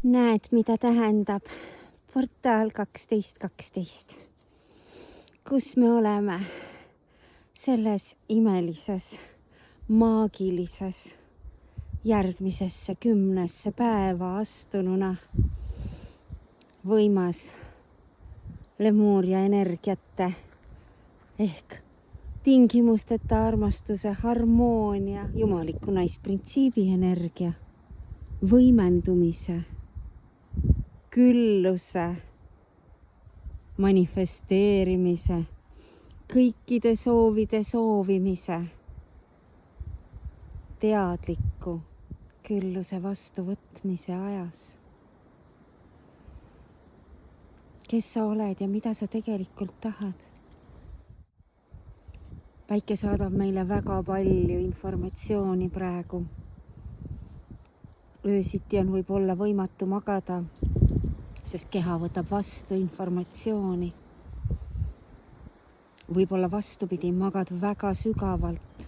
Näed, mida tähendab portaal 1212, kus me oleme selles imelises, maagilises järgmisesse 10. päeva astununa võimas Lemuuria energiate ehk tingimusteta armastuse, harmoonia, jumaliku naisprintsiibi energia, võimendumise, külluse, manifesteerimise, kõikide soovide soovimise, teadliku külluse vastuvõtmise ajas. Kes sa oled ja mida sa tegelikult tahad? Päike saadab meile väga palju informatsiooni praegu. Öösiti on võib-olla võimatu magada, sest keha võtab vastu informatsiooni. Võib-olla vastupidi, magad väga sügavalt.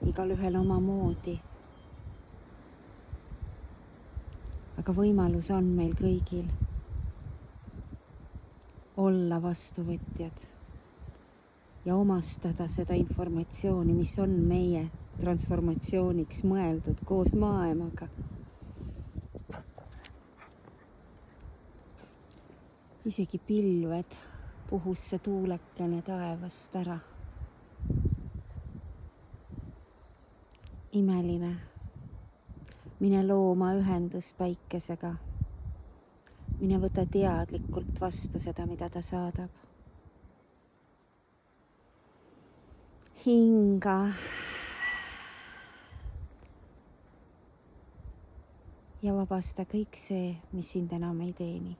Igalühel oma moodi. Aga võimalus on meil kõigil olla vastuvõtjad ja omastada seda informatsiooni, mis on meie transformatsiooniks mõeldud koos maailmaga. Isegi pilved puhus see tuulekene taevast ära. Imeline. Mine looma ühendus päikesega. Mine võta teadlikult vastu seda, mida ta saadab. Hinga. Ja vabasta kõik see, mis sind enam ei teeni.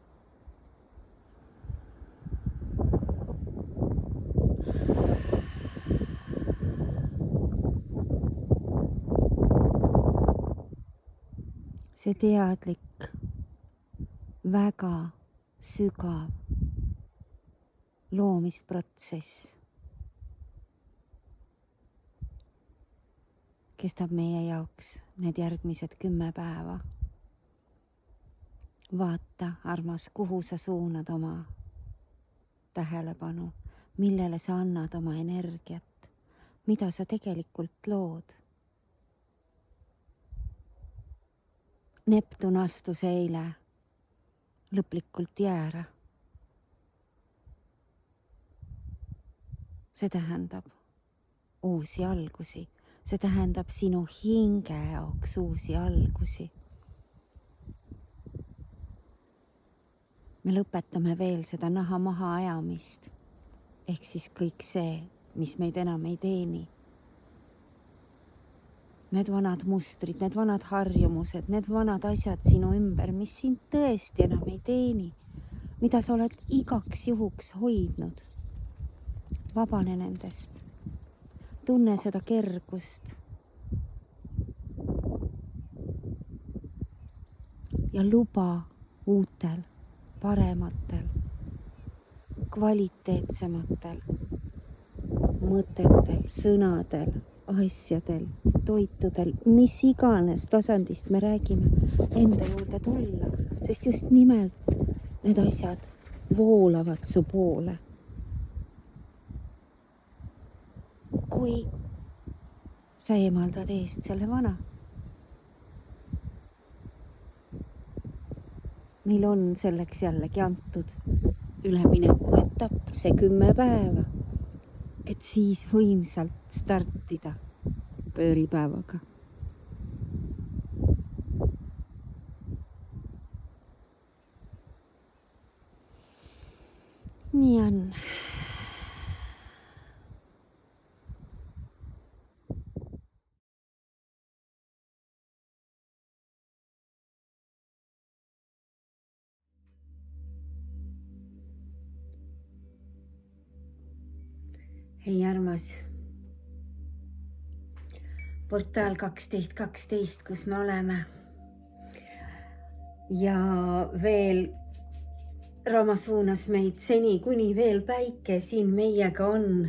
See teadlik, väga sügav loomisprotsess kestab meie jaoks need järgmised 10 päeva. Vaata, armas, kuhu sa suunad oma tähelepanu, millele sa annad oma energiat, mida sa tegelikult lood. Neptun astus eile lõplikult jäära. See tähendab uusi algusi. See tähendab sinu hinge jaoks uusi algusi. Me lõpetame veel seda naha maha ajamist. Ehk siis kõik see, mis meid enam ei teeni. Need vanad mustrid, need vanad harjumused, need vanad asjad sinu ümber, mis sind tõesti enam ei teeni. Mida sa oled igaks juhuks hoidnud. Vabane nendest. Tunne seda kergust. Ja luba uutel, parematel, kvaliteetsematel mõtetel, sõnadel, asjadel, toitudel, mis iganes tasandist me räägime, enda juurde tulla, sest just nimelt need asjad voolavad su poole. Kui sa eemaldad eest selle vana. Meil on selleks jällegi antud ülemineku etapp, see 10 päeva, et siis võimsalt startida pööripäevaga. Nii on. Hei armas, portaal 1212, kus me oleme. Ja veel Rama suunas meid seni, kuni veel päike siin meiega on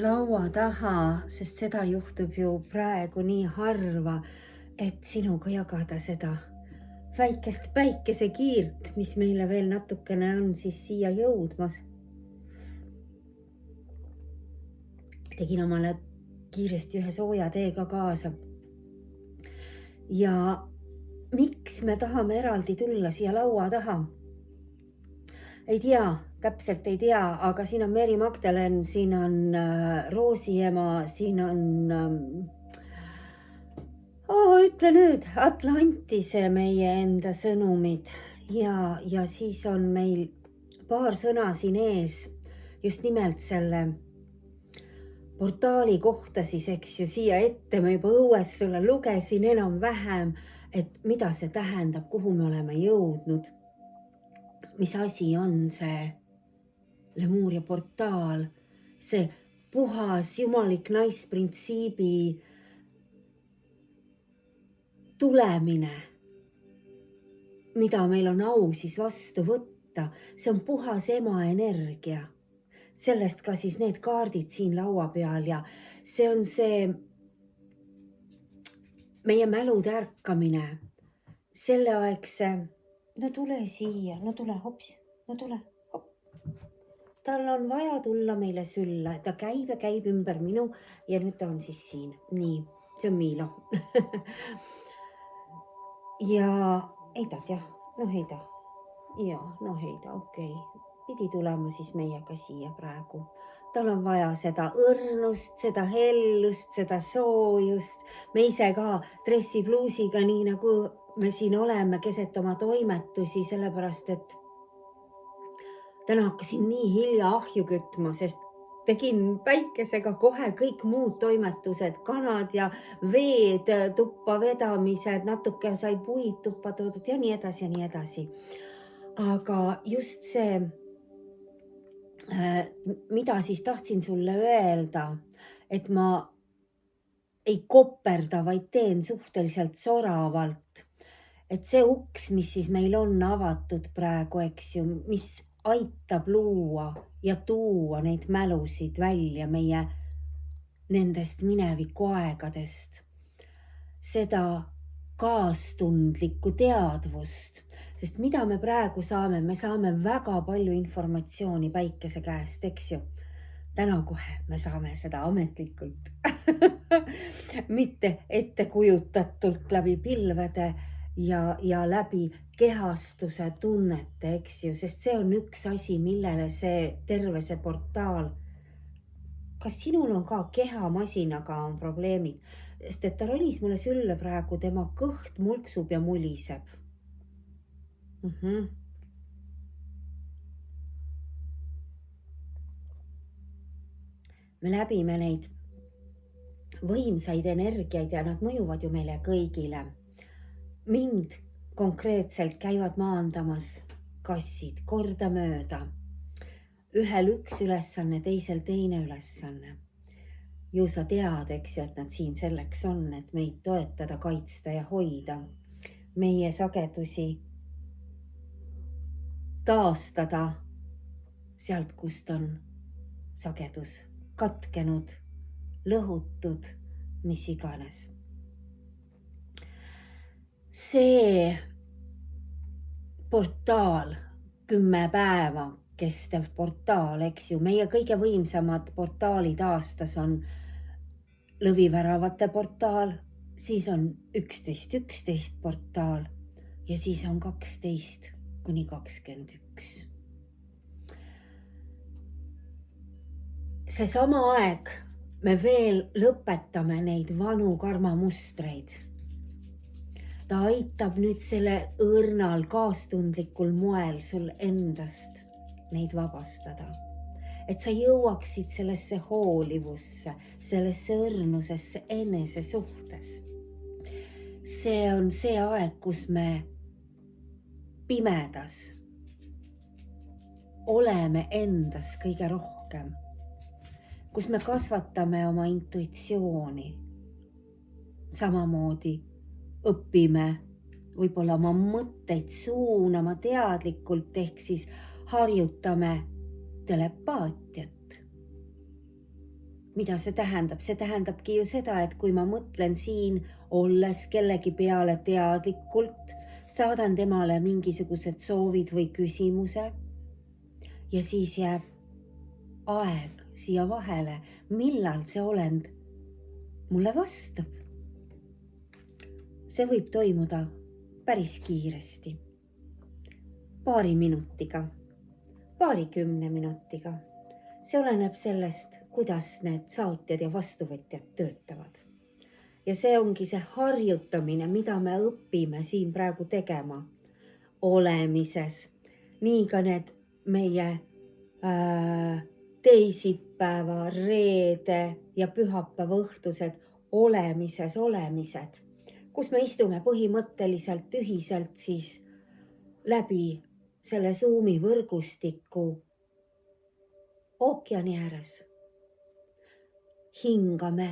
laua taha, sest seda juhtub ju praegu nii harva, et sinuga jagada seda väikest päikesekiirt, mis meile veel natukene on siis siia jõudmas. Tegin omale kiiresti ühe sooja tee ka kaasa. Ja miks me tahame eraldi tulla siia laua taha? Ei tea, täpselt ei tea, aga siin on Mary Magdalene, siin on Roosiema, siin on, ütle nüüd, Atlantise meie enda sõnumid ja siis on meil paar sõna siin ees just nimelt selle portaali kohta siis, eks ju, siia ette ma juba õues sulle lugesin enam-vähem, et mida see tähendab, kuhu me oleme jõudnud. Mis asi on see Lemuria portaal, see puhas jumalik naisprintsiibi tulemine, mida meil on au siis vastu võtta, see on puhas ema energia. Sellest ka siis need kaardid siin laua peal ja see on see meie mälude ärkamine, selleaegse, no tule siia, no tule hops, no tule hopp. Tal on vaja tulla meile sülla, ta käib ja käib ümber minu ja nüüd ta on siis siin. Nii, see on Miilo. Ja heidad jah, no heida. Ja, no heida, okei. Pidi tulema siis meiega siia praegu. Tal on vaja seda õrnust, seda hellust, seda soojust. Me ise ka dressipluusiga, nii nagu me siin oleme keset oma toimetusi, sellepärast et täna hakkasin nii hilja ahju kütma, sest tegin päikesega kohe kõik muud toimetused, kanad ja veed, tuppa vedamised, natuke sai puid tuppa toodud ja nii edasi ja nii edasi. Aga just see, mida siis tahtsin sulle öelda, et ma ei koperda, vaid teen suhteliselt soravalt. Et see uks, mis siis meil on avatud praegu, eks ju, mis aitab luua ja tuua neid mälusid välja meie nendest mineviku aegadest. Seda kaastundlikku teadvust, sest mida me praegu saame, me saame väga palju informatsiooni päikese käest, eks ju. Täna kohe me saame seda ametlikult, mitte ettekujutatult läbi pilvede ja läbi kehastuse tunnete, eks ju, sest see on üks asi, millele see terve see portaal. Kas sinul on ka kehamasinaga on probleemid? Sest et ta ronis mulle sülle praegu, tema kõht mulksub ja muliseb. Me läbime neid võimsaid energiaid ja nad mõjuvad ju meile kõigile. Mind konkreetselt käivad maandamas kassid kordamööda. Ühel üks ülesanne, teisel teine ülesanne. Ju sa tead, eks ju, et nad siin selleks on, et meid toetada, kaitsta ja hoida. Meie sagedusi taastada sealt, kust on sagedus katkenud, lõhutud, mis iganes. See portaal, 10 päeva kestev portaal, eks ju, meie kõige võimsamad portaalid aastas on Lõviväravate portaal, siis on 11.11 portaal ja siis on 12 kuni 21. See sama aeg me veel lõpetame neid vanu karmamustreid. Ta aitab nüüd selle õrnal kaastundlikul moel sul endast neid vabastada. Et sa jõuaksid sellesse hoolivusse, sellesse õrnusesse enese suhtes. See on see aeg, kus me pimedas oleme endas kõige rohkem. Kus me kasvatame oma intuitsiooni. Samamoodi õpime võib-olla oma mõtteid suunama teadlikult, ehk siis harjutame telepaatiat. mida see tähendab? See tähendabki ju seda, et kui ma mõtlen siin olles kellegi peale teadlikult, saadan temale mingisugused soovid või küsimuse ja siis jääb aeg siia vahele, millal see olend mulle vastab. See võib toimuda päris kiiresti, paari minutiga, paarikümne minutiga. See oleneb sellest, kuidas need saatjad ja vastuvõtjad töötavad. Ja see ongi see harjutamine, mida me õpime siin praegu tegema olemises. Nii ka need meie teisipäeva, reede ja pühapäeva õhtused olemised, kus me istume põhimõtteliselt ühiselt siis läbi selle Zoomi võrgustiku ookeani ääres. Hingame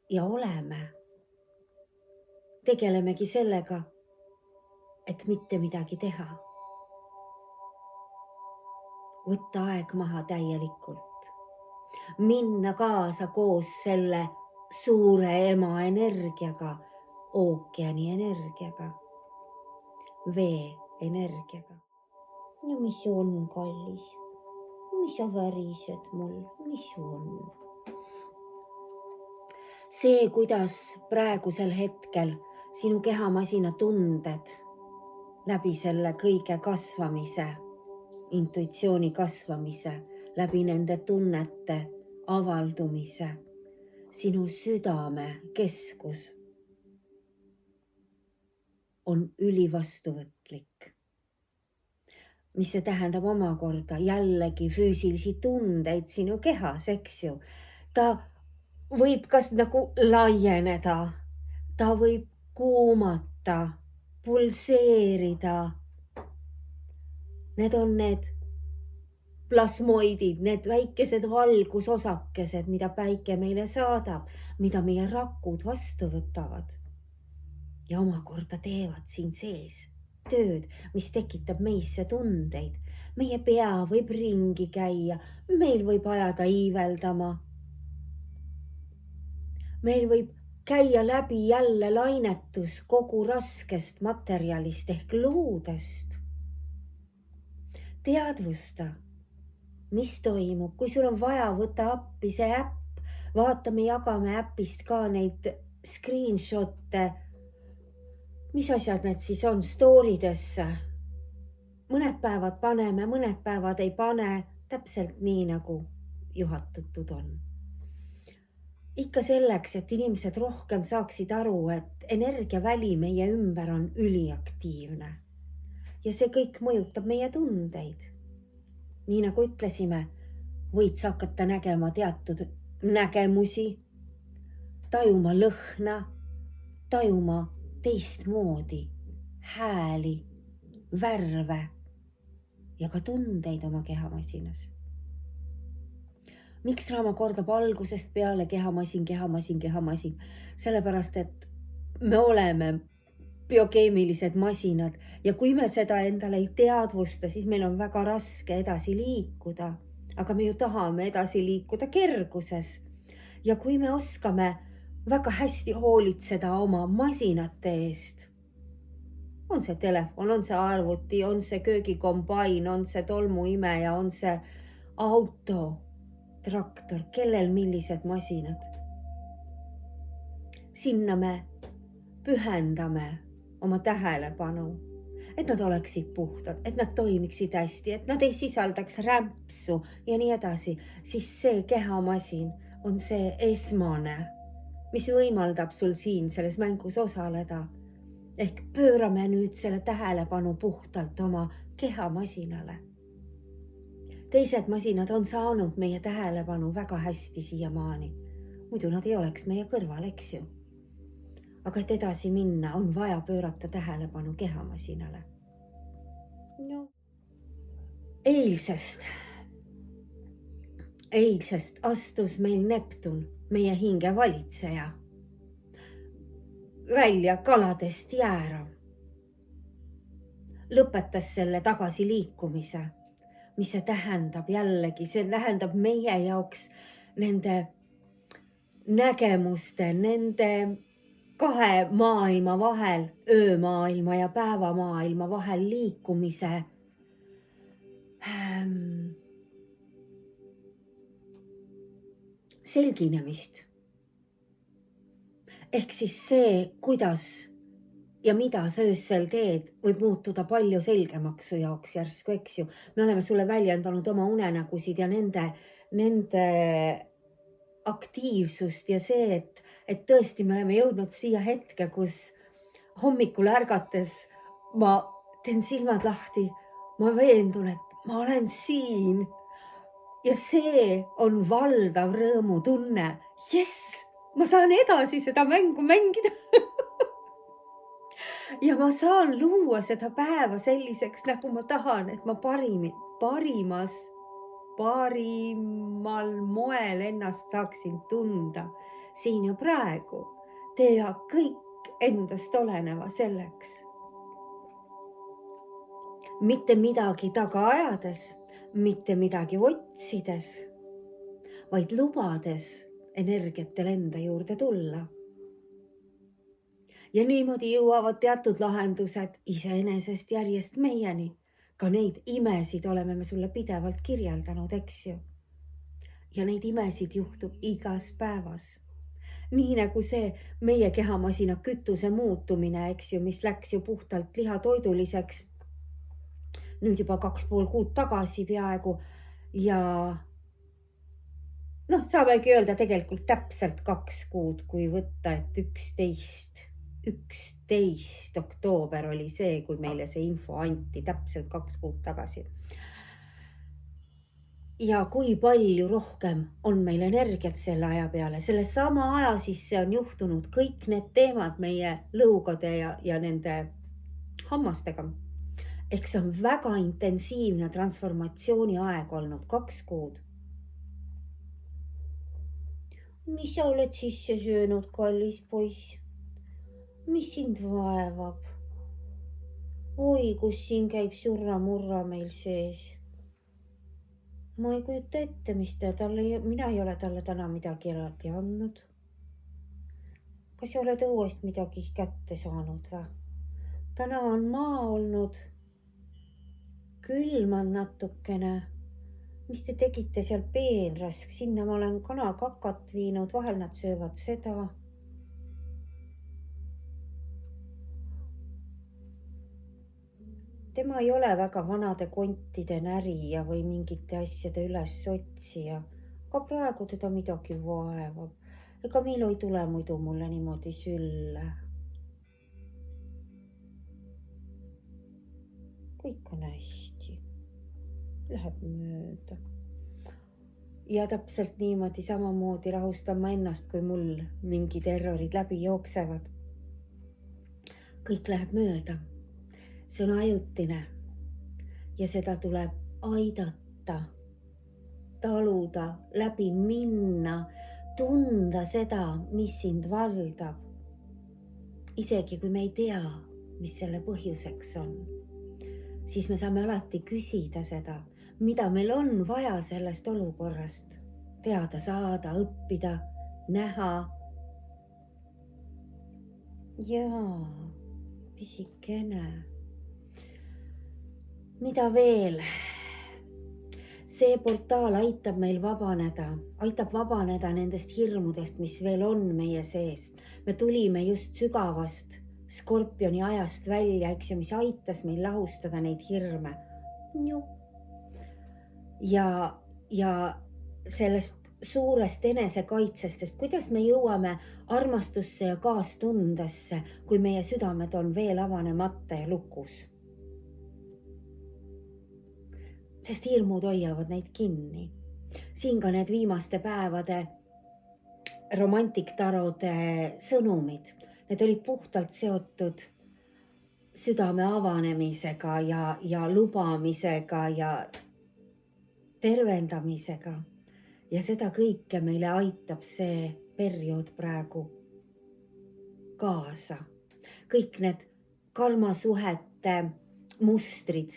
ja oleme. Tegelemegi sellega, et mitte midagi teha. Võtta aeg maha täielikult. Minna kaasa koos selle suure ema energiaga, ookeani energiaga, vee energiaga. Ja mis on, kallis? Mis sa värised mul? Mis on? See, kuidas praegusel hetkel sinu kehamasina tunded läbi selle kõige kasvamise, intuitsiooni kasvamise, läbi nende tunnete avaldumise, sinu südame keskus on ülivastuvõtlik. Mis see tähendab omakorda? Jällegi füüsilisi tundeid sinu kehas, eks ju. Ta võib kas nagu laieneda, ta võib kuumata, pulseerida. Need on need plasmoidid, need väikesed valgusosakesed, mida päike meile saadab, mida meie rakud vastu võtavad. Ja omakorda teevad siin sees tööd, mis tekitab meisse tundeid. Meie pea võib ringi käia, meil võib ajada iiveldama. Meil võib käia läbi jälle lainetus kogu raskest materjalist ehk luudest. Teadvusta, mis toimub. Kui sul on vaja, võtta appi see äpp, vaatame, jagame äpist ka neid screenshot'e. Mis asjad need siis on? Storidesse. Mõned päevad paneme, mõned päevad ei pane, täpselt nii nagu juhatatud on. Ikka selleks, et inimesed rohkem saaksid aru, et energiaväli meie ümber on üliaktiivne. Ja see kõik mõjutab meie tundeid. Nii nagu ütlesime, võid sa hakata nägema teatud nägemusi, tajuma lõhna, tajuma teistmoodi hääli, värve ja ka tundeid oma kehamasinas. Miks Raama kordab algusest peale kehamasin? Sellepärast, et me oleme biokeemilised masinad ja kui me seda endale ei teadvusta, siis meil on väga raske edasi liikuda. Aga me ju tahame edasi liikuda kerguses. Ja kui me oskame väga hästi hoolitseda oma masinate eest, on see telefon, on see arvuti, on see köögikombain, on see tolmuimeja, on see auto, traktor, kellel millised masinad. Sinna me pühendame oma tähelepanu, et nad oleksid puhtad, et nad toimiksid hästi, et nad ei sisaldaks rämpsu ja nii edasi, siis see kehamasin on see esmane, mis võimaldab sul siin selles mängus osaleda. Ehk pöörame nüüd selle tähelepanu puhtalt oma kehamasinale. Teised masinad on saanud meie tähelepanu väga hästi siiamaani. Muidu nad ei oleks meie kõrval, eks ju. Aga et edasi minna, on vaja pöörata tähelepanu kehamasinale. No. Eilsest astus meil Neptun, meie hinge valitseja, välja kaladest jäära. Lõpetas selle tagasiliikumise, mis see tähendab jällegi, see tähendab meie jaoks nende nägemuste, nende kahe maailma vahel, öömaailma ja päevamaailma vahel liikumise selginemist. Ehk siis see, kuidas ja mida sa öösel teed, võib muutuda palju selgemaks su jaoks järsku, eks ju. Me oleme sulle väljendanud oma unenägusid ja nende aktiivsust ja see, et tõesti me oleme jõudnud siia hetke, kus hommikul ärgates ma teen silmad lahti, ma veendun, et ma olen siin. Ja see on valdav rõõmutunne. Jess, ma saan edasi seda mängu mängida. Ja ma saan luua seda päeva selliseks, nagu ma tahan, et ma parimal moel ennast saaksin tunda siin ja praegu. Tee kõik endast oleneva selleks. Mitte midagi taga ajades, mitte midagi otsides, vaid lubades energiatel enda juurde tulla. Ja niimoodi jõuavad teatud lahendused iseenesest järjest meieni. Ka neid imesid oleme me sulle pidevalt kirjeldanud, eks ju. Ja neid imesid juhtub igas päevas. Nii nagu see meie kehamasina kütuse muutumine, eks ju, mis läks ju puhtalt lihatoiduliseks nüüd juba 2,5 kuud tagasi peaaegu ja saamegi öelda tegelikult täpselt 2 kuud, kui võtta, et 11. oktoober oli see, kui meile see info anti täpselt 2 kuud tagasi. Ja kui palju rohkem on meil energiat selle aja peale, selle sama aja sisse on juhtunud kõik need teemad meie lõugade ja nende hammastega. Ehk see on väga intensiivne transformatsiooni aeg olnud 2 kuud. Mis sa oled sisse söönud, kallis poiss? Mis sind vaevab? Oi, kus siin käib surra-murra meil sees. Ma ei kujuta ette, mina ei ole talle täna midagi eraldi andnud. Kas sa oled õuest midagi kätte saanud või? Täna on maa olnud. Külm on natukene. Mis te tegite seal peenrask? Sinna ma olen kanakakat viinud, vahel nad söövad seda. Tema ei ole väga vanade kontide närija või mingite asjade üles otsija. Aga praegu teda midagi vaevab. Ega Miilo ei tule muidu mulle niimoodi sülle. Kõik on hästi. Läheb mööda. Ja täpselt niimoodi samamoodi rahustan ma ennast, kui mul mingi terrorid läbi jooksevad. Kõik läheb mööda. See on ajutine ja seda tuleb aidata, taluda, läbi minna, tunda seda, mis sind valdab. Isegi kui me ei tea, mis selle põhjuseks on, siis me saame alati küsida seda, mida meil on vaja sellest olukorrast teada saada, õppida, näha. Jaa, pisikene. Mida veel? See portaal aitab meil aitab vabaneda nendest hirmudest, mis veel on meie sees. Me tulime just sügavast skorpioni ajast välja, eks ju, mis aitas meil lahustada neid hirme. Ja sellest suurest enesekaitsest, kuidas me jõuame armastusse ja kaastundesse, kui meie südamed on veel avanemata ja lukus. Sest hirmud hoiavad neid kinni. Siin ka need viimaste päevade romantiktarode sõnumid. Need olid puhtalt seotud südame avanemisega ja lubamisega ja tervendamisega. Ja seda kõike meile aitab see periood praegu kaasa. Kõik need karmasuhete mustrid,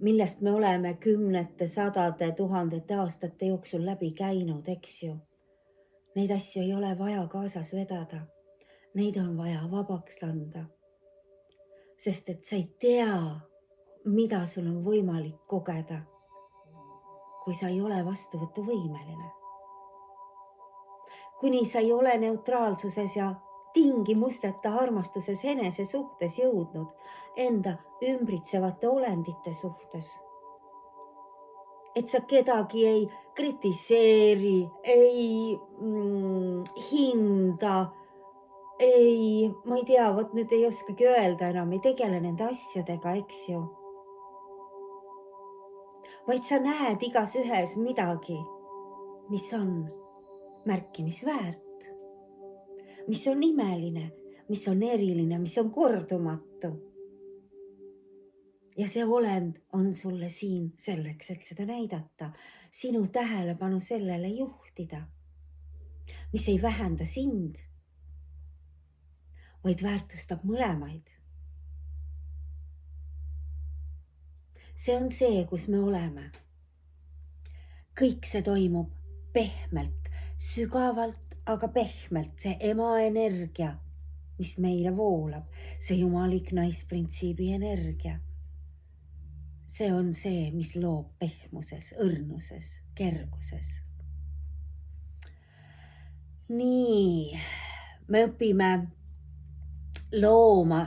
millest me oleme kümnete, sadade, tuhandete aastate jooksul läbi käinud, eks ju. Neid asju ei ole vaja kaasas vedada. Neid on vaja vabaks landa. Sest et sa ei tea, mida sul on võimalik kogeda, kui sa ei ole vastuvõtuvõimeline. Kuni sa ei ole neutraalsuses ja tingimusteta armastuses enese suhtes jõudnud enda ümbritsevate olendite suhtes. Et sa kedagi ei kritiseeri, ei hinda, ma ei tea, vot nüüd ei oskagi öelda enam, ei tegele nende asjadega, eks ju. Vaid sa näed igas ühes midagi, mis on märkimisväärt, mis on imeline, mis on eriline, mis on kordumatu. Ja see olend on sulle siin selleks, et seda näidata, sinu tähelepanu sellele juhtida, mis ei vähenda sind, vaid väärtustab mõlemaid. See on see, kus me oleme. Kõik see toimub pehmelt, sügavalt, aga pehmelt, see ema energia, mis meile voolab, see jumalik naisprintsiibi energia. See on see, mis loob pehmuses, õrnuses, kerguses. Nii, me õpime looma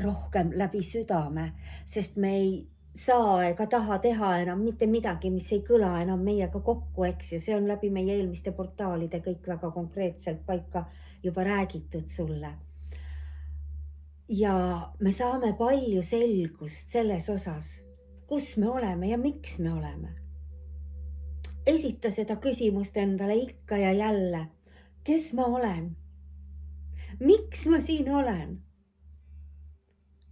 rohkem läbi südame, sest me ei saa ega taha teha enam mitte midagi, mis ei kõla enam meiega kokku, eks ju. See on läbi meie eelmiste portaalide kõik väga konkreetselt paika juba räägitud sulle. Ja me saame palju selgust selles osas, kus me oleme ja miks me oleme. Esita seda küsimust endale ikka ja jälle. Kes ma olen? Miks ma siin olen?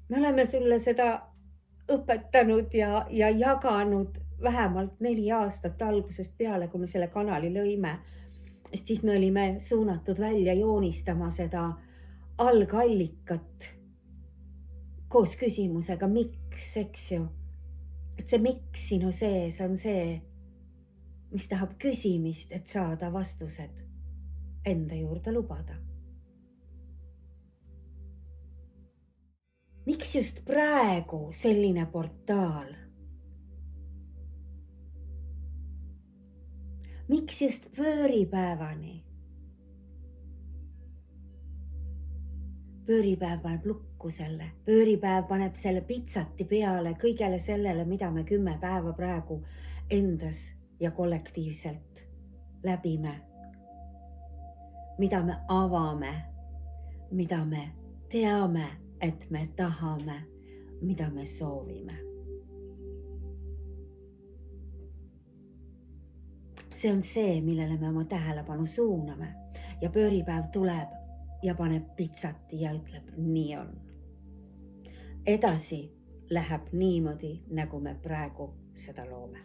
Me oleme sulle seda õpetanud ja jaganud vähemalt 4 aastat algusest peale, kui me selle kanali lõime. Siis me olime suunatud välja joonistama seda algallikat koos küsimusega, miks, eks ju. Et see miks sinu sees on see, mis tahab küsimist, et saada vastused enda juurde lubada. Miks just praegu selline portaal? Miks just pööripäevani? Pööripäev paneb lukku selle. Pööripäev paneb selle pitsati peale kõigele sellele, mida me 10 päeva praegu endas ja kollektiivselt läbime. Mida me avame, mida me teame, et me tahame, mida me soovime. See on see, millele me oma tähelepanu suuname ja pööripäev tuleb ja paneb pitsati ja ütleb, nii on. Edasi läheb niimoodi, nagu me praegu seda loome.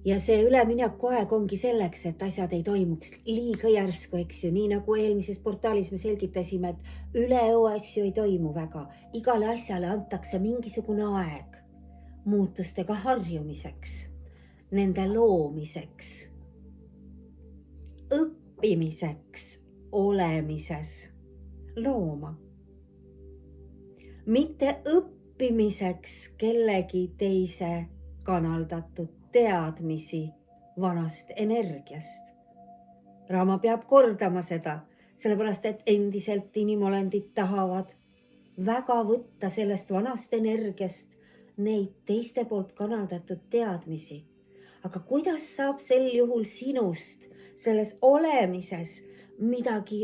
Ja see ülemineku aeg ongi selleks, et asjad ei toimuks liiga järsku, eks ju. Nii nagu eelmises portaalis me selgitasime, et üleöö asju ei toimu väga. Igale asjale antakse mingisugune aeg muutustega harjumiseks, nende loomiseks, õppimiseks, olemises, looma. Mitte õppimiseks kellegi teise kanaldatud teadmisi vanast energiast. Raama peab kordama seda, sellepärast et endiselt inimolendid tahavad väga võtta sellest vanast energiast neid teiste poolt kanaldatud teadmisi. Aga kuidas saab sel juhul sinust selles olemises midagi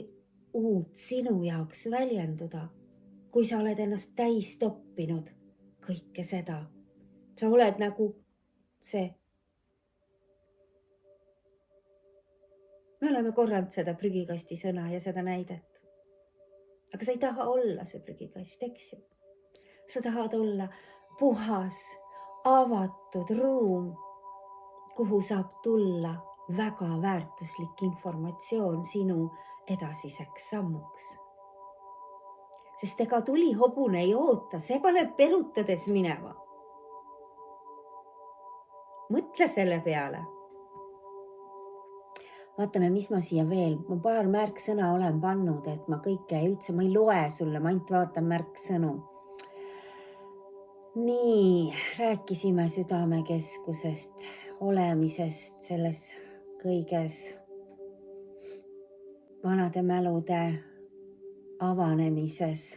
uut sinu jaoks väljenduda, kui sa oled ennast täis toppinud kõike seda? Sa oled nagu see. Me oleme korranud seda prügikasti sõna ja seda näidet. Aga sa ei taha olla see prügikast, eks ju? Sa tahad olla puhas, avatud ruum, kuhu saab tulla väga väärtuslik informatsioon sinu edasiseks sammuks. Sest ega tuli hobune ei oota, see paneb perutades minema. mõtle selle peale. Vaatame, mis ma siia veel, ma paar märksõna olen pannud, et ma kõike üldse, ma ei loe sulle, ma ainult vaatan märksõnu. Nii, rääkisime südamekeskusest, olemisest, selles kõiges vanade mälude avanemises.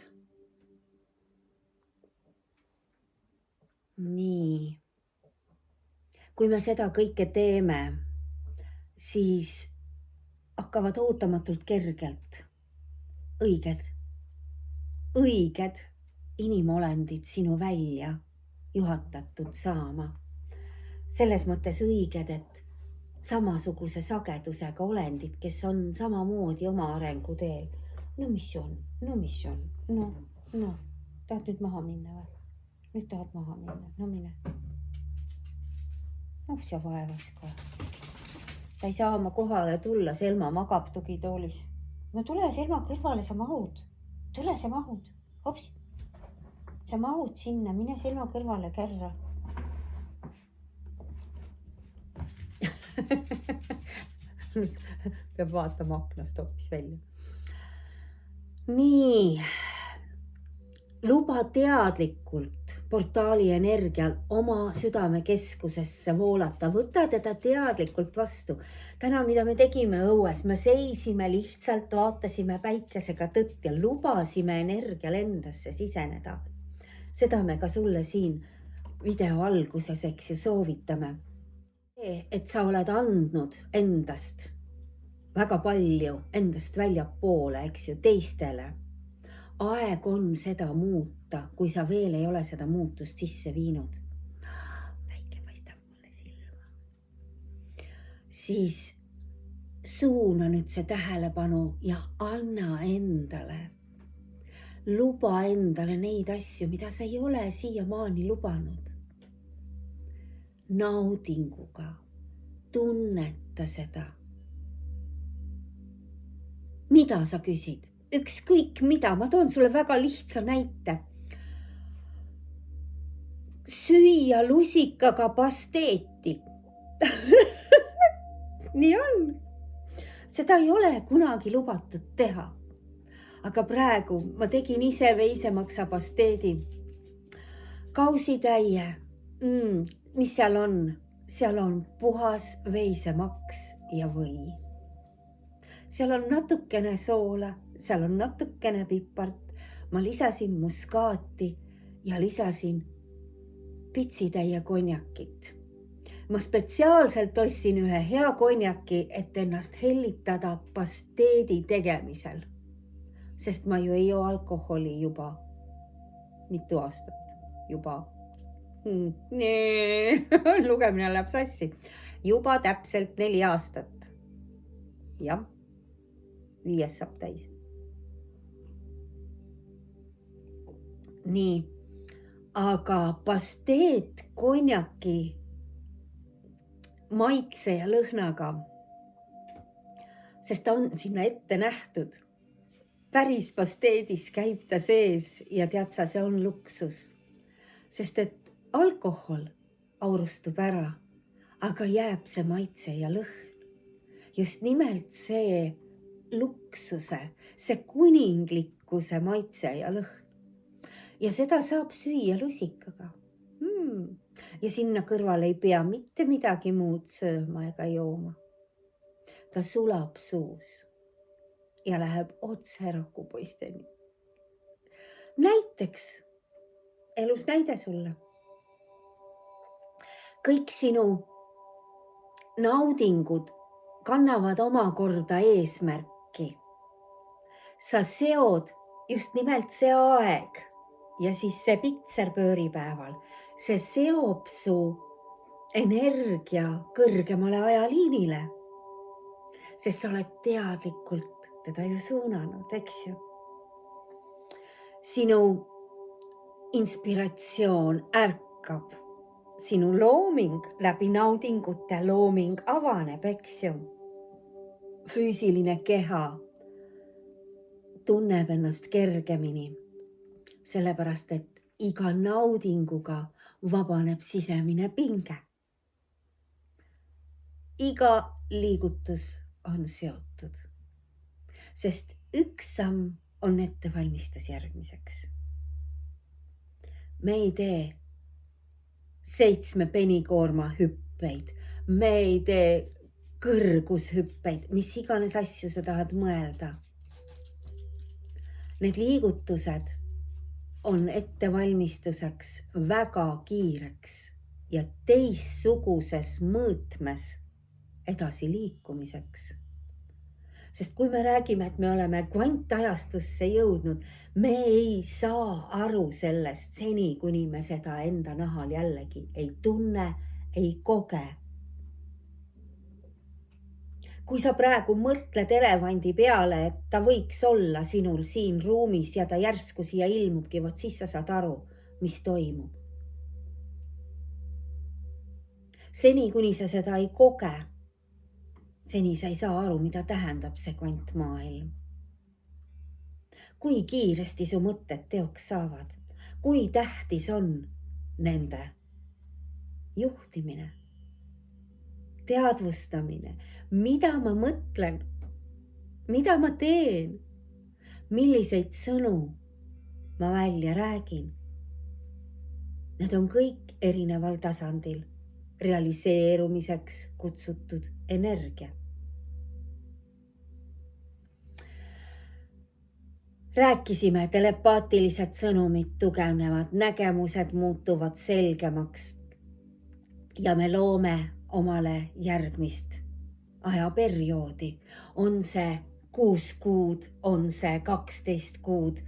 Nii, kui me seda kõike teeme, siis hakkavad ootamatult kergelt õiged inimolendid sinu välja juhatatud saama. Selles mõttes õiged, et samasuguse sagedusega olendid, kes on samamoodi oma arenguteel. No mis on? No, tahad nüüd maha minna või? Nüüd tahad maha minna, no mine. Sa vaevas ka. Ta ei saa oma kohale tulla, Selma magab tugitoolis. No tule Selma kõrvale, sa mahud. Tule, sa mahud. Hops. Sa mahud sinna, mine Selma kõrvale kärra. Peab vaatama aknast hoopis välja. Nii, luba teadlikult portaali energial oma südamekeskusesse voolata, võta teda teadlikult vastu. Täna, mida me tegime õues, me seisime lihtsalt, vaatasime päikesega tõtt ja lubasime energial endasse siseneda. Seda me ka sulle siin video alguses, eks ju, soovitame. Et sa oled andnud endast väga palju, endast väljapoole, eks ju, teistele. Aeg on seda muuta, kui sa veel ei ole seda muutust sisse viinud. Päike paistab mulle silma. Siis suuna nüüd see tähelepanu ja anna endale. Luba endale neid asju, mida sa ei ole siiamaani lubanud. Naudinguga, tunneta seda. Mida sa küsid? Ükskõik mida, ma toon sulle väga lihtsa näite. Süüa lusikaga pasteeti. Nii on. Seda ei ole kunagi lubatud teha. Aga praegu ma tegin ise veisemaksa pasteedi. Kausitäie. Mis seal on? Seal on puhas veisemaks ja või. Seal on natukene soola, seal on natukene pipart. Ma lisasin muskaati ja lisasin pitsitäie konjakit. Ma spetsiaalselt ostsin ühe hea konjaki, et ennast hellitada pasteedi tegemisel. Sest ma ju ei joo alkoholi juba mitu aastat juba. Lugemine läheb sassi. Juba täpselt 4 aastat. Jah, 5 saab täis. Nii, aga pasteet konjaki maitse ja lõhnaga, sest ta on sinna ette nähtud. Päris pasteedis käib ta sees ja tead sa, see on luksus. Sest et alkohol aurustub ära, aga jääb see maitse ja lõhn. Just nimelt see luksuse, see kuninglikkuse maitse ja lõhn. Ja seda saab süüa lusikaga. Ja sinna kõrvale ei pea mitte midagi muud sööma ega jooma. Ta sulab suus ja läheb otse rakupoisteni. Näiteks, elus näide sulle. Kõik sinu naudingud kannavad omakorda eesmärki. Sa seod just nimelt see aeg ja siis see pitser pööripäeval. See seob su energia kõrgemale ajaliinile. Sest sa oled teadlikult teda ju suunanud, eks ju. Sinu inspiratsioon ärkab. Sinu looming läbi naudingute looming avaneb, eks ju. Füüsiline keha tunneb ennast kergemini, sellepärast et iga naudinguga vabaneb sisemine pinge. iga liigutus on seotud, sest üks samm on ettevalmistus järgmiseks. Me ei tee 7 penikoorma hüppeid, me ei tee kõrgushüppeid, mis iganes asju sa tahad mõelda. Need liigutused on ettevalmistuseks väga kiireks ja teistsuguses mõõtmes edasi liikumiseks. Sest kui me räägime, et me oleme kvantajastusse jõudnud, me ei saa aru sellest seni, kuni me seda enda nahal jällegi ei tunne, ei koge. Kui sa praegu mõtled elevandi peale, et ta võiks olla sinul siin ruumis ja ta järsku siia ilmubki, vot siis sa saad aru, mis toimub. Seni, kuni sa seda ei koge, seni sa ei saa aru, mida tähendab see kvantmaailm. Kui kiiresti su mõtted teoks saavad, kui tähtis on nende juhtimine, teadvustamine, mida ma mõtlen, mida ma teen, milliseid sõnu ma välja räägin. Need on kõik erineval tasandil realiseerumiseks kutsutud energia. Rääkisime, telepaatilised sõnumid tugevnevad, nägemused muutuvad selgemaks ja me loome omale järgmist ajaperioodi. On see 6 kuud, on see 12 kuud.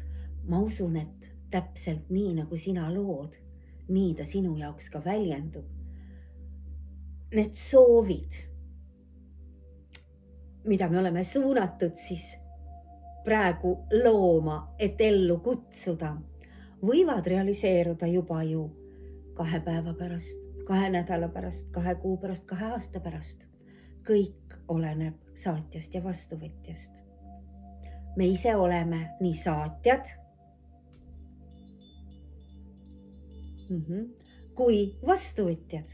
Ma usun, et täpselt nii, nagu sina lood, nii ta sinu jaoks ka väljendub. Need soovid, mida me oleme suunatud siis praegu looma, et ellu kutsuda, võivad realiseeruda juba ju 2 päeva pärast, 2 nädala pärast, 2 kuu pärast, 2 aasta pärast. Kõik oleneb saatjast ja vastuvõtjast. Me ise oleme nii saatjad kui vastuvõtjad.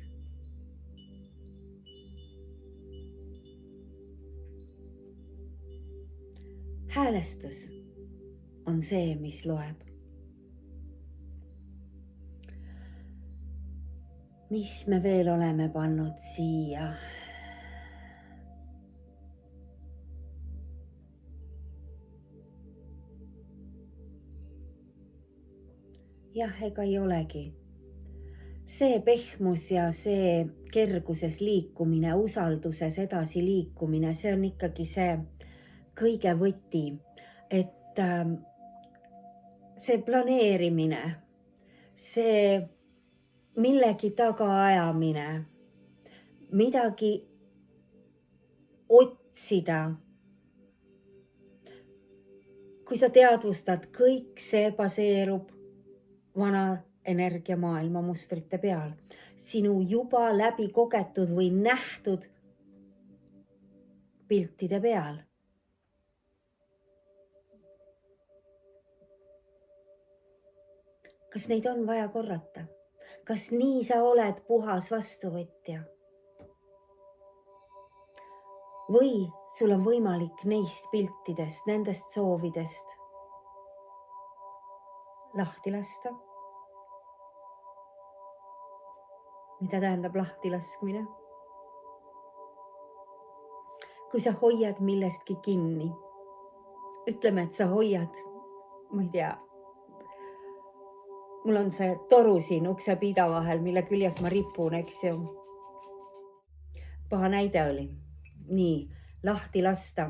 Häälestus on see, mis loeb. Mis me veel oleme pannud siia? Jah, ega ei olegi. See pehmus ja see kerguses liikumine, usalduses edasi liikumine, see on ikkagi see kõige võti, et see planeerimine, see millegi tagaajamine, midagi otsida. Kui sa teadvustad, kõik see baseerub vana energiamaailma mustrite peal, sinu juba läbi kogetud või nähtud piltide peal. Kas neid on vaja korrata? Kas nii sa oled puhas vastuvõtja? Või sul on võimalik neist piltidest, nendest soovidest lahti lasta? Mida tähendab lahti laskmine? Kui sa hoiad millestki kinni, ütleme, et sa hoiad, ma ei tea, mul on see toru siin uksepiida vahel, mille küljes ma ripun, eks ju. Paha näide oli. Nii, lahti lasta.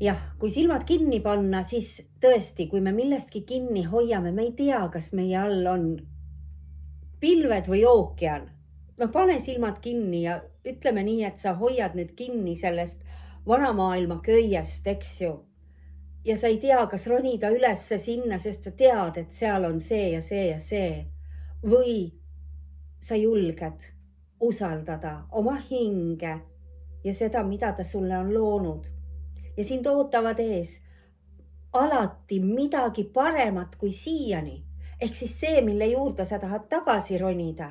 Jah, kui silmad kinni panna, siis tõesti, kui me millestki kinni hoiame, me ei tea, kas meie all on pilved või ookean. No pane silmad kinni ja ütleme nii, et sa hoiad nüüd kinni sellest vanamaailma köiest, eks ju. Ja sa ei tea, kas ronida ülesse sinna, sest sa tead, et seal on see ja see ja see. Või sa julged usaldada oma hinge ja seda, mida ta sulle on loonud. Ja sind ootavad ees alati midagi paremat kui siiani. Ehk siis see, mille juurde sa tahad tagasi ronida.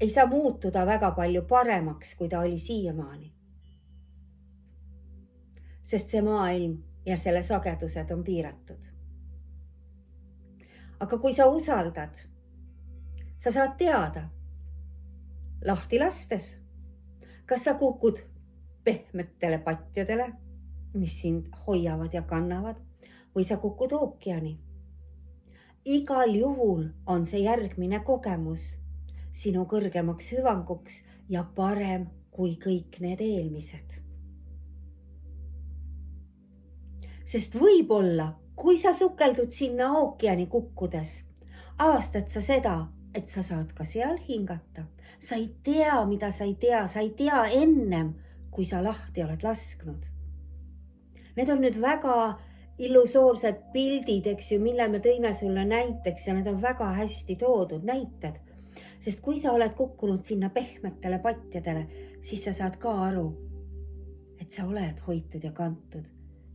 ei saa muutuda väga palju paremaks, kui ta oli siiamaani. Sest see maailm ja selle sagedused on piiratud. Aga kui sa usaldad, sa saad teada, lahti lastes, kas sa kukud pehmetele patjadele, mis sind hoiavad ja kannavad, või sa kukud ookeani. Igal juhul on see järgmine kogemus sinu kõrgemaks hüvanguks ja parem kui kõik need eelmised. Sest võib-olla, kui sa sukeldud sinna ookeani kukkudes, avastad sa seda, et sa saad ka seal hingata. Sa ei tea, mida sa ei tea ennem, kui sa lahti oled lasknud. Need on nüüd väga illusoorsed pildid, eks ju, mille me tõime sulle näiteks ja need on väga hästi toodud näited. Sest kui sa oled kukkunud sinna pehmetele patjadele, siis sa saad ka aru, et sa oled hoitud ja kantud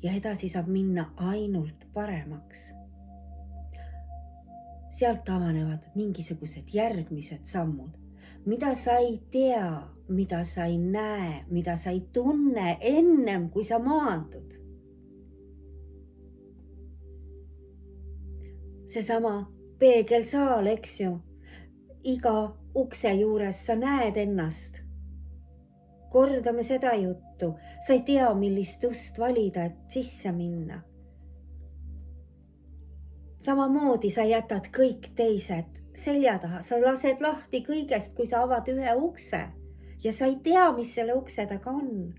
ja edasi saab minna ainult paremaks. Sealt avanevad mingisugused järgmised sammud, mida sa ei tea, mida sa ei näe, mida sa ei tunne ennem, kui sa maandud. Seesama peegelsaal, eks ju, iga ukse juures sa näed ennast. Kordame seda juttu, sa ei tea, millist ust valida, et sisse minna. Samamoodi sa jätad kõik teised selja taha, sa lased lahti kõigest, kui sa avad ühe ukse ja sa ei tea, mis selle ukse taga on.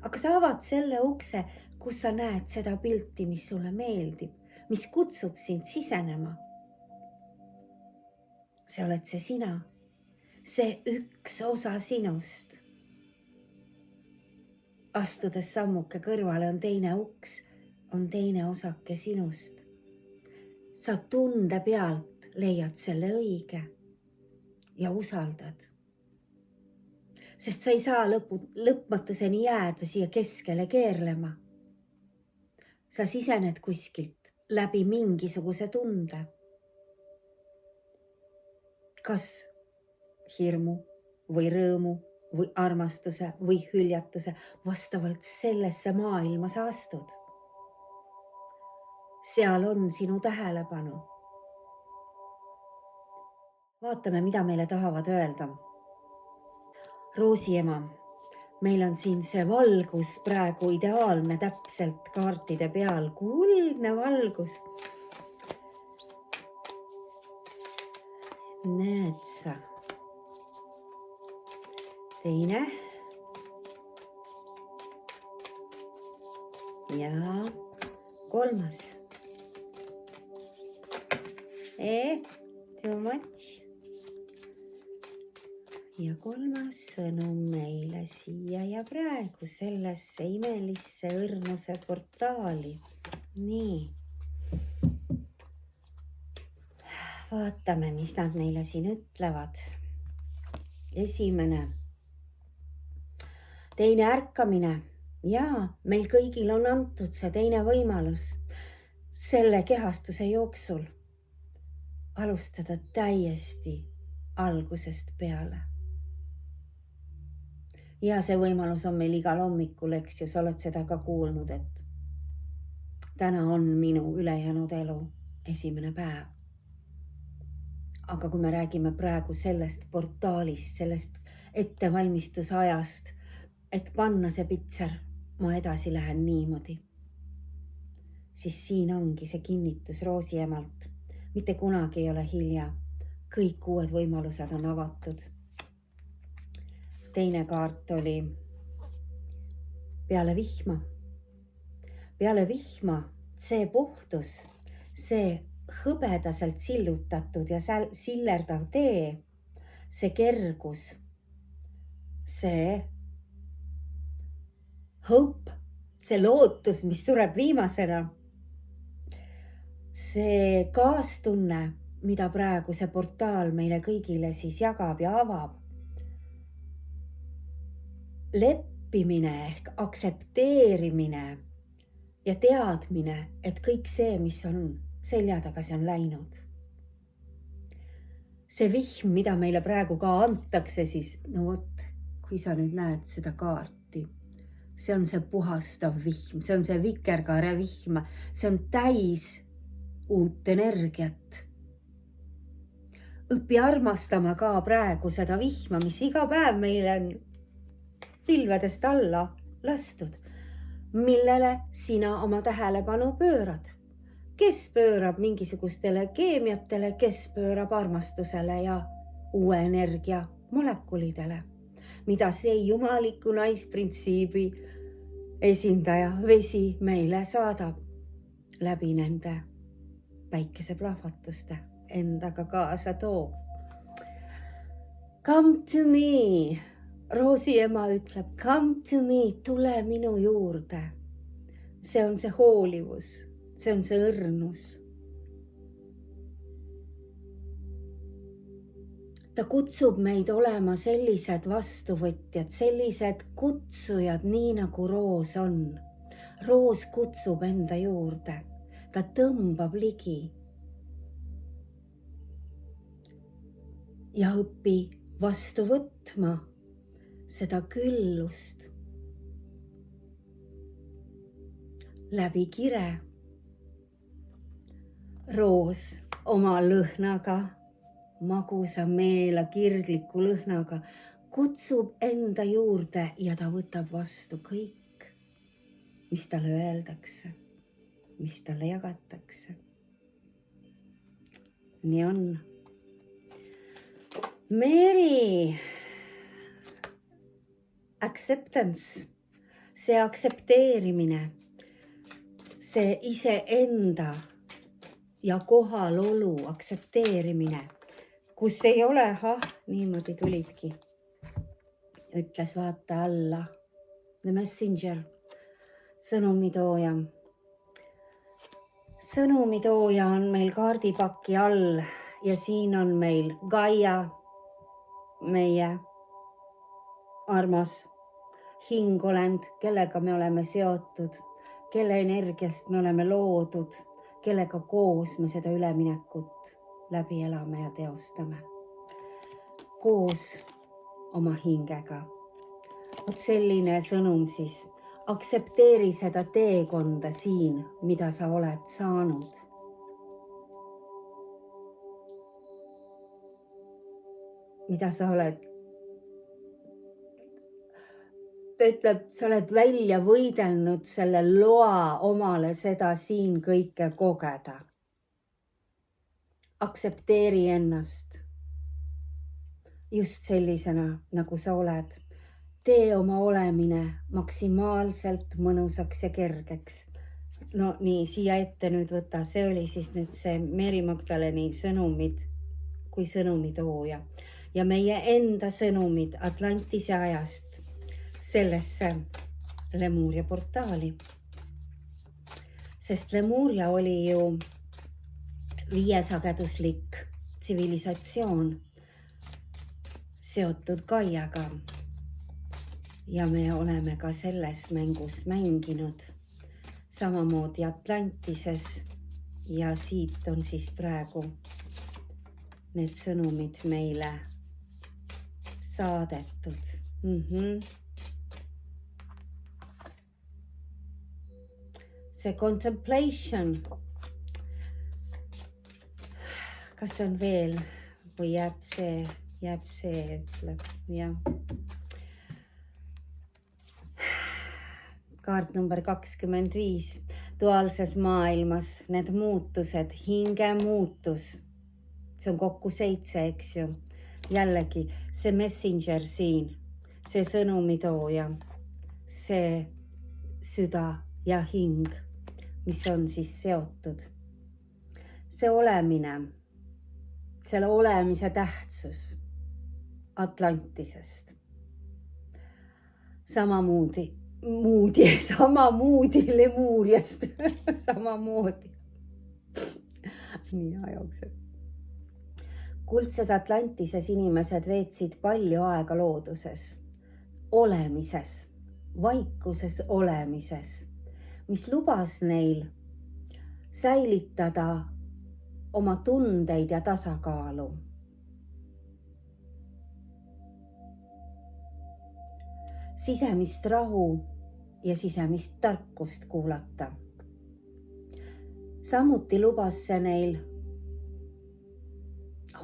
Aga sa avad selle ukse, kus sa näed seda pilti, mis sulle meeldib, mis kutsub sind sisenema. See oled see sina, see üks osa sinust. Astudes sammuke kõrvale on teine uks, on teine osake sinust. Sa tunde pealt leiad selle õige ja usaldad. Sest sa ei saa lõpmatuseni jääda siia keskele keerlema. Sa sisened kuskilt läbi mingisuguse tunde. Kas hirmu või rõõmu või armastuse või hüljatuse vastavalt sellesse maailma sa astud. Seal on sinu tähelepanu. Vaatame, mida meile tahavad öelda. Roosiema, meil on siin see valgus praegu ideaalne täpselt kaartide peal, kuldne valgus. Näed sa. Teine. Ja kolmas. Too much. Ja kolmas sõnum meile siia ja praegu sellesse imelisse õrnuse portaali. Nii. Vaatame, mis nad meile siin ütlevad. Esimene. Teine ärkamine. Jaa, meil kõigil on antud see teine võimalus selle kehastuse jooksul alustada täiesti algusest peale. Ja see võimalus on meil igal hommikul, eks ju, sa oled seda ka kuulnud, et täna on minu ülejäänud elu esimene päev. Aga kui me räägime praegu sellest portaalist, sellest ettevalmistusajast, et panna see pitser, ma edasi lähen niimoodi, siis siin ongi see kinnitus Roosiemalt. Mitte kunagi ei ole hilja. Kõik uued võimalused on avatud. Teine kaart oli peale vihma. Peale vihma see puhtus, see hõbedaselt sillutatud ja sillerdav tee, see kergus, see hope, see lootus, mis sureb viimasena, see kaastunne, mida praegu see portaal meile kõigile siis jagab ja avab. Leppimine ehk aksepteerimine ja teadmine, et kõik see, mis on selja taga, see on läinud. see vihm, mida meile praegu ka antakse, siis no vot, kui sa nüüd näed seda kaarti, see on see puhastav vihm, see on see vikerkaare vihm, see on täis uut energiat. Õpi armastama ka praegu seda vihma, mis iga päev meile on pilvedest alla lastud, millele sina oma tähelepanu pöörad. Kes pöörab mingisugustele keemiatele, kes pöörab armastusele ja uue energia molekulidele, mida see jumaliku naisprintsiibi esindaja vesi meile saadab läbi nende päikeseplahvatuste endaga kaasa toob. Come to me, Roosi ema ütleb, come to me, tule minu juurde. See on see hoolivus, see on see õrnus. Ta kutsub meid olema sellised vastuvõtjad, sellised kutsujad, nii nagu Roos on. Roos kutsub enda juurde, ta tõmbab ligi. Ja õpi vastu võtma seda küllust läbi kire. Roos oma lõhnaga, magusa meela kirgliku lõhnaga kutsub enda juurde ja ta võtab vastu kõik, mis talle öeldakse, mis talle jagatakse. Nii on. Meri, acceptance, see aktsepteerimine, see iseenda ja kohalolu aktsepteerimine, kus ei ole, niimoodi tulidki, ütles vaata alla, the messenger, sõnumitooja. Sõnumitooja on meil kaardipaki all ja siin on meil Gaia, meie armas hingolend, kellega me oleme seotud, kelle energiast me oleme loodud, kellega koos me seda üleminekut läbi elame ja teostame. Koos oma hingega. Vot selline sõnum siis. Aktsepteeri seda teekonda siin, mida sa oled saanud. Mida sa oled, ta ütleb, sa oled välja võidelnud selle loa omale seda siin kõike kogeda. Aktsepteeri ennast just sellisena, nagu sa oled. Tee oma olemine maksimaalselt mõnusaks ja kergeks. No nii, siia ette nüüd võta, see oli siis nüüd see Meri Magdaleni sõnumid kui sõnumitooja. Ja meie enda sõnumid Atlantise ajast sellesse Lemuria portaali. Sest Lemuria oli ju viiesageduslik tsivilisatsioon seotud Gaiaga. Ja me oleme ka selles mängus mänginud. Samamoodi Atlantises ja siit on siis praegu need sõnumid meile saadetud. See contemplation. Kas on veel või jääb see, ütleb, jah. Kaart number 25. Duaalses maailmas need muutused, hinge muutus. See on kokku 7, eks ju. Jällegi, see messenger siin, see sõnumitooja, see süda ja hing, mis on siis seotud. See olemine, selle olemise tähtsus Atlantisest. Samamoodi Lemuriast, samamoodi. Nina jookseb. Kuldses Atlantises inimesed veetsid palju aega looduses, olemises, vaikuses olemises, mis lubas neil säilitada oma tundeid ja tasakaalu. sisemist rahu ja sisemist tarkust kuulata. Samuti lubas see neil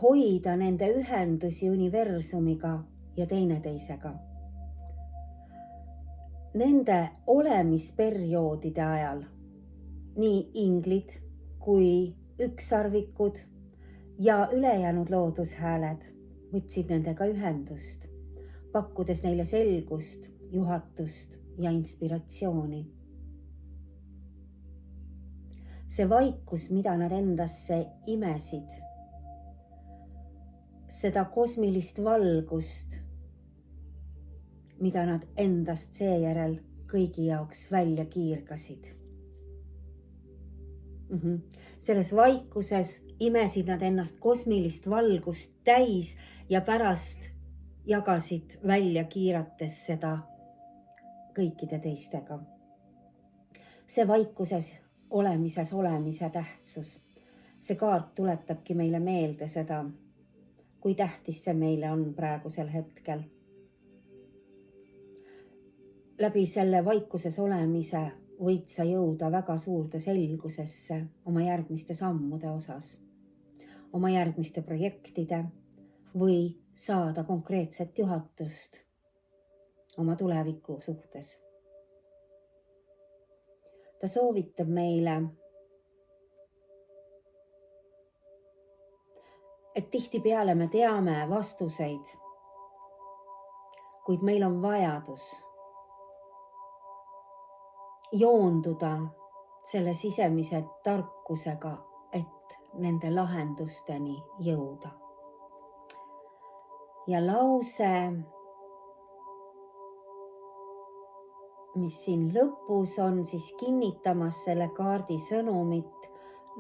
hoida nende ühendusi universumiga ja teineteisega. Nende olemisperioodide ajal nii inglid kui ükssarvikud ja ülejäänud loodushääled võtsid nendega ühendust, pakkudes neile selgust, juhatust ja inspiratsiooni. See vaikus, mida nad endasse imesid, seda kosmilist valgust, mida nad endast seejärel kõigi jaoks välja kiirgasid. Selles vaikuses imesid nad ennast kosmilist valgust täis ja pärast jagasid välja kiirates seda kõikide teistega. See vaikuses olemise tähtsus. See kaart tuletabki meile meelde seda, kui tähtis see meile on praegusel hetkel. Läbi selle vaikuses olemise võid sa jõuda väga suurde selgusesse oma järgmiste sammude osas, oma järgmiste projektide või saada konkreetset juhatust oma tuleviku suhtes. Ta soovitab meile, et tihtipeale me teame vastuseid, kuid meil on vajadus joonduda selle sisemise tarkusega, et nende lahendusteni jõuda. Ja lause, mis siin lõpus on siis kinnitamas selle kaardi sõnumit,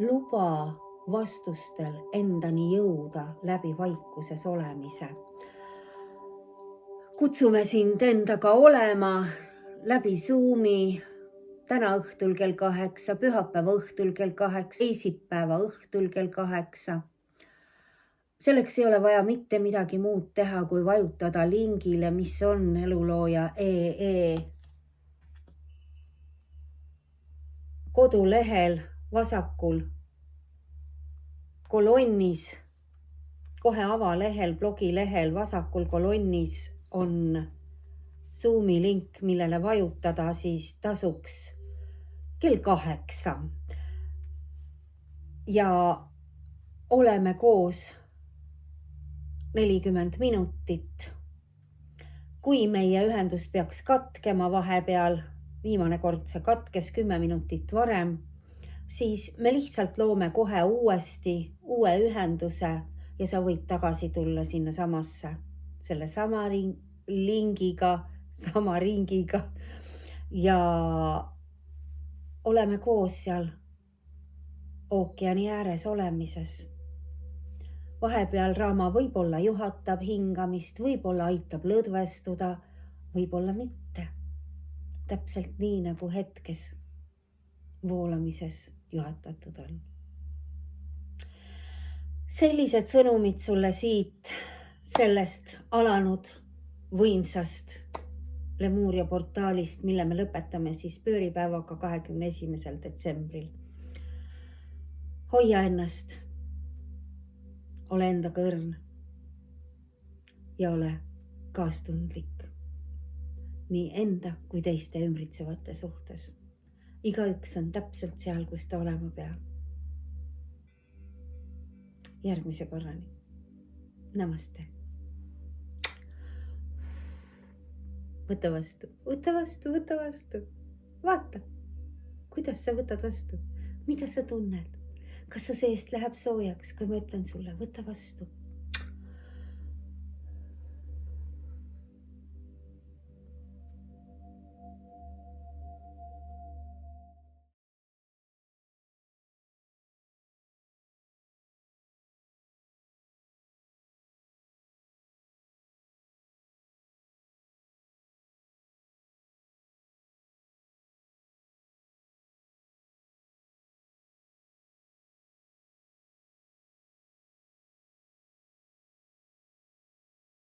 luba vastustel endani jõuda läbi vaikuses olemise. Kutsume sind endaga olema läbi Zoomi täna õhtul kell 8, pühapäeva õhtul kell 8, teisipäeva õhtul kell 8. Selleks ei ole vaja mitte midagi muud teha, kui vajutada lingile, mis on elulooja.ee kodulehel vasakul kolonnis, kohe avalehel, blogilehel vasakul kolonnis on Zoomi link, millele vajutada siis tasuks kell 8. Ja oleme koos 40 minutit. Kui meie ühendus peaks katkema vahepeal, viimane kord see katkes 10 minutit varem, siis me lihtsalt loome kohe uuesti uue ühenduse ja sa võid tagasi tulla sinna samasse, selle sama lingiga, sama ringiga ja oleme koos seal ookeani ääres olemises. Vahepeal Raama võib-olla juhatab hingamist, võib-olla aitab lõdvestuda, võib-olla mitte. Täpselt nii, nagu hetkes voolamises juhatatud on. Sellised sõnumid sulle siit, sellest alanud võimsast Lemuria portaalist, mille me lõpetame siis pööripäevaga 21. detsembril. Hoia ennast, ole endaga õrn ja ole kaastundlik nii enda kui teiste ümbritsevate suhtes. Igaüks on täpselt seal, kus ta olema peab. Järgmise korrani. Namaste. Võta vastu, võta vastu, võta vastu. Vaata, kuidas sa võtad vastu. Mida sa tunned? Kas su seest läheb soojaks, kui ma ütlen sulle, võta vastu.